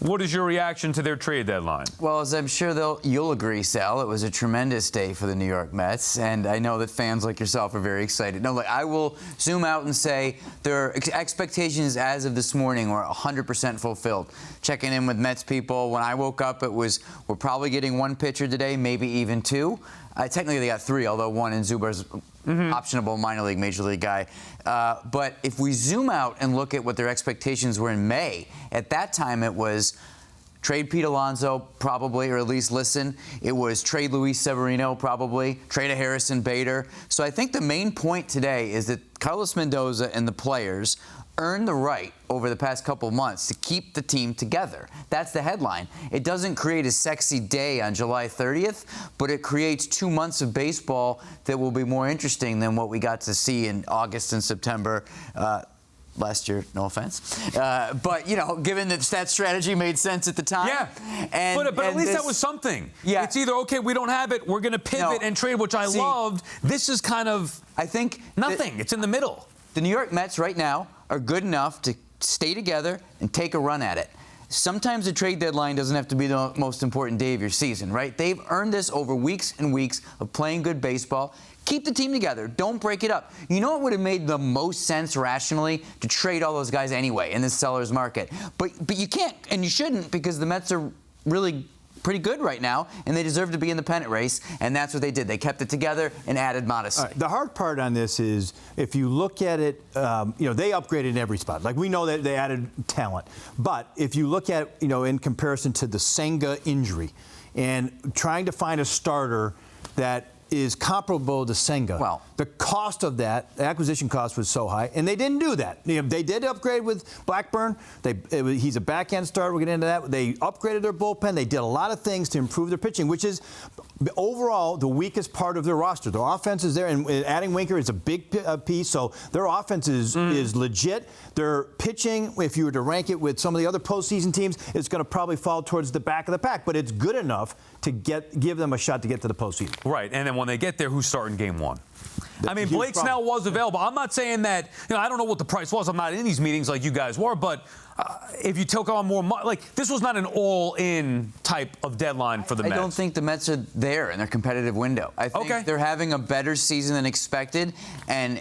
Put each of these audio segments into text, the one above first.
What is your reaction to their trade deadline? Well, as I'm sure you'll agree, Sal, it was a tremendous day for the New York Mets, and I know that fans like yourself are very excited. No, I will zoom out and say their expectations as of this morning were 100% fulfilled. Checking in with Mets people, when I woke up, it was, we're probably getting one pitcher today, maybe even two. Technically, they got three, although one in Zubar's optionable minor league, major league guy. But if we zoom out and look at what their expectations were in May, at that time it was trade Pete Alonso, probably, or at least listen. It was trade Luis Severino, probably. Trade a Harrison Bader. So I think the main point today is that Carlos Mendoza and the players earned the right over the past couple of months to keep the team together. That's the headline. It doesn't create a sexy day on July 30th, but it creates 2 months of baseball that will be more interesting than what we got to see in August and September. Last year, no offense. But, you know, given that strategy made sense at the time. Yeah, but at least that was something. Yeah. It's either, okay, we don't have it, we're going to pivot and trade, which I loved. This is kind of, I think, nothing. It's in the middle. The New York Mets right now are good enough to stay together and take a run at it. Sometimes the trade deadline doesn't have to be the most important day of your season, right? They've earned this over weeks and weeks of playing good baseball. Keep the team together. Don't break it up. You know what would have made the most sense rationally? To trade all those guys anyway in this seller's market. But you can't, and you shouldn't, because the Mets are really pretty good right now, and they deserve to be in the pennant race, and that's what they did. They kept it together and added modestly. Right. The hard part on this is, if you look at it, you know, they upgraded in every spot. Like, we know that they added talent. But if you look at, you know, in comparison to the Senga injury and trying to find a starter that is comparable to Senga. Well, the cost of that, the acquisition cost was so high, and they didn't do that. You know, they did upgrade with Blackburn. He's a backhand starter. We'll get into that. They upgraded their bullpen. They did a lot of things to improve their pitching, which is overall the weakest part of their roster. Their offense is there, and adding Winker is a big piece, so their offense is legit. Their pitching, if you were to rank it with some of the other postseason teams, it's going to probably fall towards the back of the pack, but it's good enough to give them a shot to get to the postseason. Right, and then when they get there, who's starting game one? I mean, Blake Snell was available. I'm not saying that, you know, I don't know what the price was. I'm not in these meetings like you guys were, but if you took on more money, like, this was not an all-in type of deadline for the Mets. I don't think the Mets are there in their competitive window. I think they're having a better season than expected, and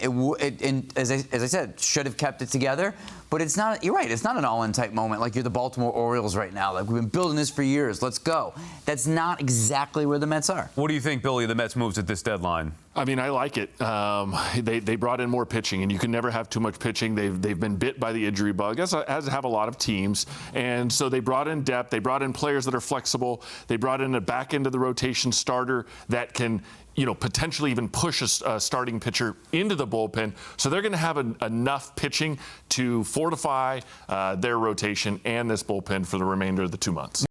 as I said, should have kept it together. But it's not, you're right, it's not an all-in type moment like you're the Baltimore Orioles right now. Like, we've been building this for years, let's go. That's not exactly where the Mets are. What do you think, Billy, the Mets moves at this deadline? I mean, I like it. They brought in more pitching, and you can never have too much pitching. They've been bit by the injury bug, as have a lot of teams. And so they brought in depth. They brought in players that are flexible. They brought in a back end of the rotation starter that can, you know, potentially even push a starting pitcher into the bullpen. So they're going to have enough pitching to fortify their rotation and this bullpen for the remainder of the 2 months.